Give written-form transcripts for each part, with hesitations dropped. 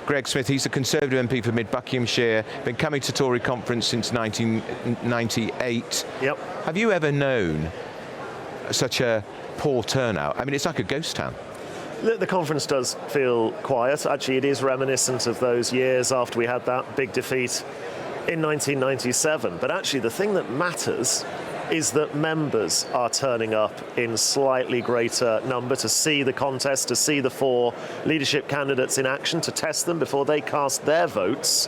Greg Smith. He's a Conservative MP for Mid Buckinghamshire, been coming to Tory conference since 1998. Yep. Have you ever known such a poor turnout? I mean, it's like a ghost town. The conference does feel quiet. Actually, it is reminiscent of those years after we had that big defeat in 1997. But actually, the thing that matters is that members are turning up in slightly greater number to see the contest, to see the 4 leadership candidates in action, to test them before they cast their votes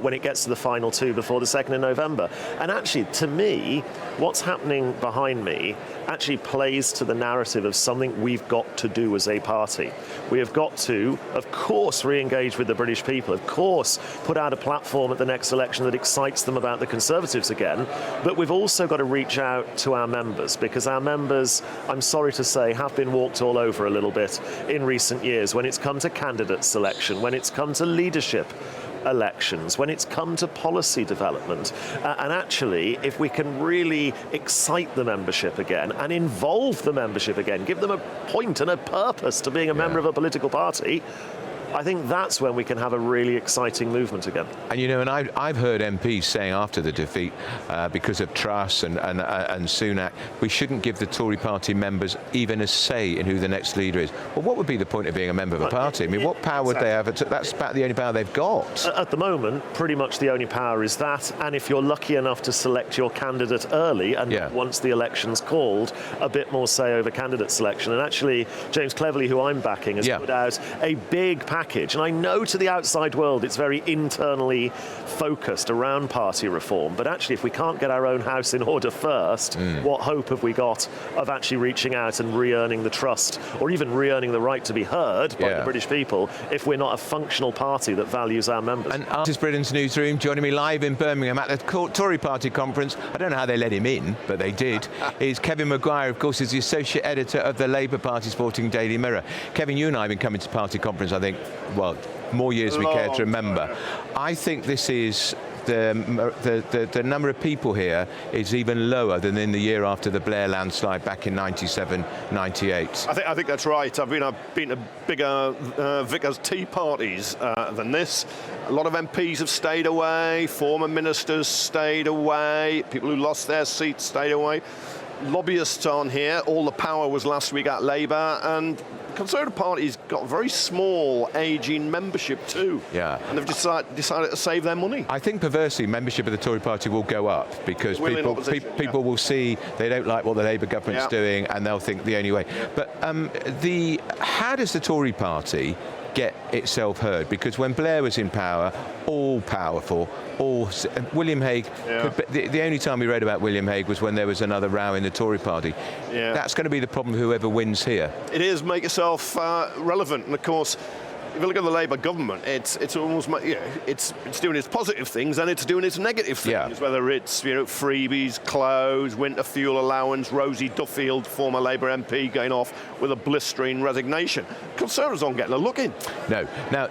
when it gets to the final 2 before the 2nd of November. And actually, to me, what's happening behind me actually plays to the narrative of something we've got to do as a party. We have got to, of course, re-engage with the British people, of course, put out a platform at the next election that excites them about the Conservatives again, but we've also got to reach out to our members, because our members, I'm sorry to say, have been walked all over a little bit in recent years when it's come to candidate selection, when it's come to leadership elections, when it's come to policy development. And actually, if we can really excite the membership again and involve the membership again, give them a point and a purpose to being a member of a political party, I think that's when we can have a really exciting movement again. And you know, and I've heard MPs saying after the defeat, because of Truss and Sunak, we shouldn't give the Tory party members even a say in who the next leader is. Well, what would be the point of being a member of a party? I mean, what power would they have? That's about the only power they've got. At the moment, pretty much the only power is that, and if you're lucky enough to select your candidate early, and once the election's called, a bit more say over candidate selection. And actually, James Cleverly, who I'm backing, has put out a big package. And I know to the outside world it's very internally focused around party reform, but actually if we can't get our own house in order first, what hope have we got of actually reaching out and re-earning the trust, or even re-earning the right to be heard by the British people, if we're not a functional party that values our members? And this is Britain's Newsroom, joining me live in Birmingham at the Tory party conference. I don't know how they let him in, but they did. Is Kevin Maguire, of course, is the associate editor of the Labour Party Sporting Daily Mirror. Kevin, you and I have been coming to party conference, I think, well, more years we care to remember. I think this is the number of people here is even lower than in the year after the Blair landslide back in 97, 98. I think that's right. I've been to bigger vicars' tea parties than this. A lot of MPs have stayed away, former ministers stayed away, people who lost their seats stayed away. Lobbyists aren't here. All the power was last week at Labour, and the Conservative Party's got a very small, ageing membership too. Yeah. And they've decided to save their money. I think perversely, membership of the Tory Party will go up because people will see they don't like what the Labour government's doing, and they'll think the only way. But how does the Tory Party get itself heard? Because when Blair was in power, all powerful, William Hague, the only time we read about William Hague was when there was another row in the Tory party. That's going to be the problem, whoever wins here. It is, make yourself relevant. And of course, if you look at the Labour government, it's almost, it's doing its positive things and it's doing its negative things. Whether it's freebies, clothes, winter fuel allowance, Rosie Duffield, former Labour MP, going off with a blistering resignation. Conservatives aren't getting a look in. No. Now,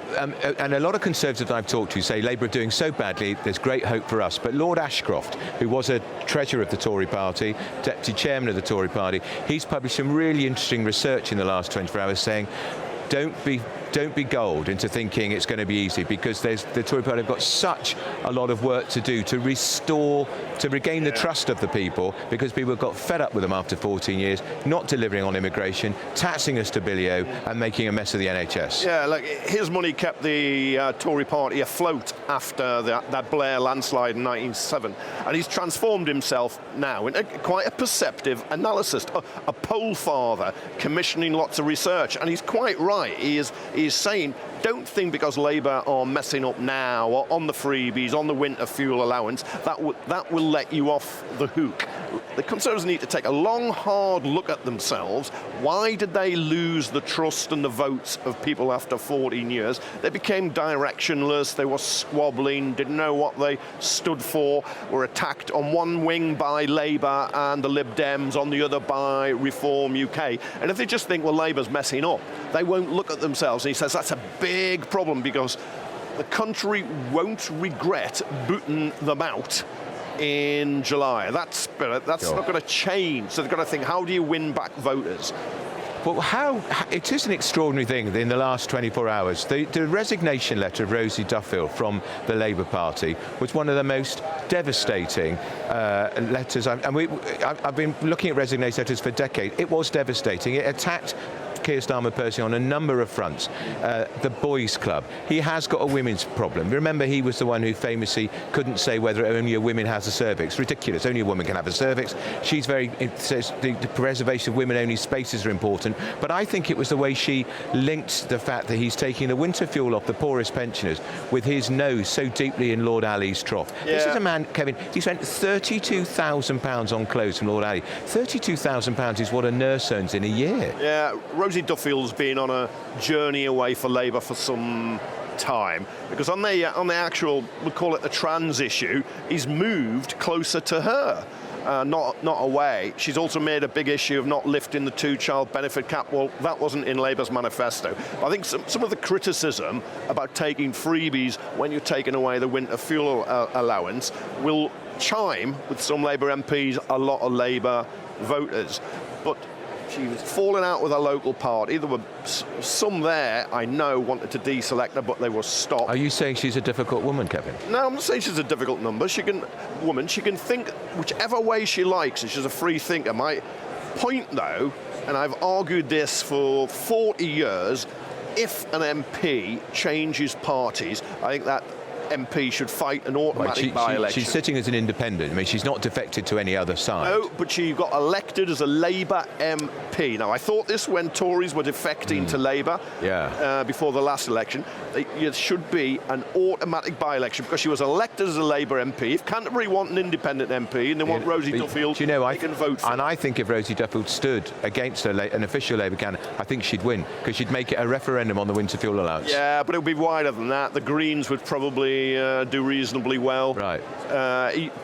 and a lot of Conservatives I've talked to say Labour are doing so badly, there's great hope for us. But Lord Ashcroft, who was a treasurer of the Tory party, deputy chairman of the Tory party, he's published some really interesting research in the last 24 hours saying, don't be gulled into thinking it's going to be easy, because the Tory party have got such a lot of work to do to regain the trust of the people, because people have got fed up with them after 14 years, not delivering on immigration, taxing us to billion and making a mess of the NHS. Yeah, look, his money kept the Tory party afloat after that Blair landslide in 1997, and he's transformed himself now into quite a perceptive analyst, a poll father commissioning lots of research, and he's quite right. He is saying, don't think because Labour are messing up now or on the freebies, on the winter fuel allowance, that will let you off the hook. The Conservatives need to take a long, hard look at themselves. Why did they lose the trust and the votes of people after 14 years? They became directionless, they were squabbling, didn't know what they stood for, were attacked on one wing by Labour and the Lib Dems, on the other by Reform UK. And if they just think, well, Labour's messing up, they won't look at themselves. And he says that's a big problem, because the country won't regret booting them out in July. That spirit, that's not going to change. So they've got to think, how do you win back voters? Well, it is an extraordinary thing in the last 24 hours. The resignation letter of Rosie Duffield from the Labour Party was one of the most devastating letters. I've been looking at resignation letters for decades. It was devastating. It attacked Keir Starmer personally on a number of fronts. The boys' club. He has got a women's problem. Remember, he was the one who famously couldn't say whether only a woman has a cervix. Ridiculous. Only a woman can have a cervix. Says the preservation of women-only spaces are important. But I think it was the way she linked the fact that he's taking the winter fuel off the poorest pensioners with his nose so deeply in Lord Ali's trough. Yeah. This is a man, Kevin, he spent £32,000 on clothes from Lord Ali. £32,000 is what a nurse earns in a year. Yeah, Rosie Duffield's been on a journey away for Labour for some time, because on the actual, we'll call it the trans issue, he's moved closer to her, not away. She's also made a big issue of not lifting the two-child benefit cap. Well, that wasn't in Labour's manifesto. I think some of the criticism about taking freebies when you're taking away the winter fuel allowance will chime with some Labour MPs, a lot of Labour voters. But she was falling out with her local party. There were some there, I know, wanted to deselect her, but they were stopped. Are you saying she's a difficult woman, Kevin? No, I'm not saying she's a difficult she can think whichever way she likes, and she's a free thinker. My point, though, and I've argued this for 40 years, if an MP changes parties, I think that MP should fight an automatic by-election. She's sitting as an independent. I mean, she's not defected to any other side. No, but she got elected as a Labour MP. Now, I thought this when Tories were defecting to Labour before the last election. It should be an automatic by-election because she was elected as a Labour MP. If Canterbury want an independent MP and they want Rosie Duffield, they can vote for her. And I think if Rosie Duffield stood against an official Labour candidate, I think she'd win because she'd make it a referendum on the winter fuel allowance. Yeah, but it would be wider than that. The Greens would probably do reasonably well. Right.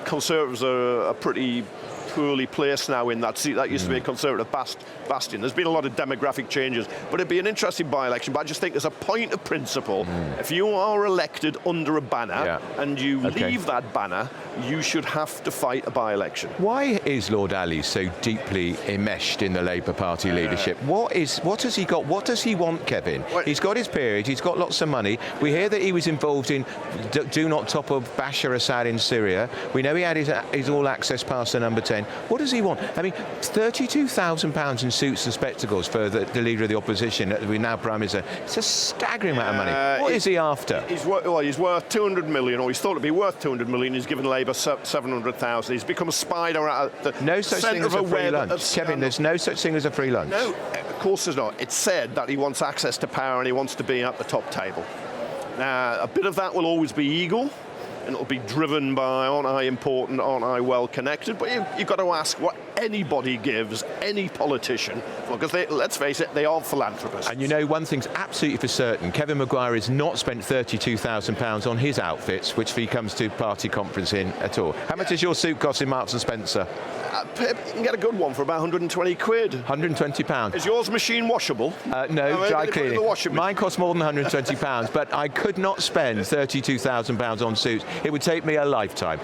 Conservatives are pretty poorly placed now in that seat. That used to be a Conservative bastion. There's been a lot of demographic changes, but it'd be an interesting by-election. But I just think as a point of principle, if you are elected under a banner and you leave that banner, you should have to fight a by-election. Why is Lord Ali so deeply enmeshed in the Labour Party leadership? What has he got? What does he want, Kevin? He's got his period. He's got lots of money. We hear that he was involved in do not topple Bashar Assad in Syria. We know he had his all-access pass to number 10. What does he want? I mean, £32,000 in suits and spectacles for the leader of the opposition, the now Prime Minister. It's a staggering amount of money. What is he after? He's worth 200 million, or he's thought to be worth 200 million. He's given Labour 700,000. He's become a spider at the centre of a free web lunch. Kevin, there's no such thing as a free lunch. No, of course there's not. It's said that he wants access to power and he wants to be at the top table. Now, a bit of that will always be ego, and it'll be driven by, aren't I important, aren't I well connected? But you've got to ask what anybody gives, any politician, because let's face it, they are philanthropists. And you know, one thing's absolutely for certain, Kevin Maguire has not spent £32,000 on his outfits, which he comes to party conference in at all. How much does your suit cost in Marks & Spencer? You can get a good one for about 120 quid. £120. Is yours machine washable? No, dry cleaning. Mine costs more than £120, but I could not spend £32,000 on suits. It would take me a lifetime.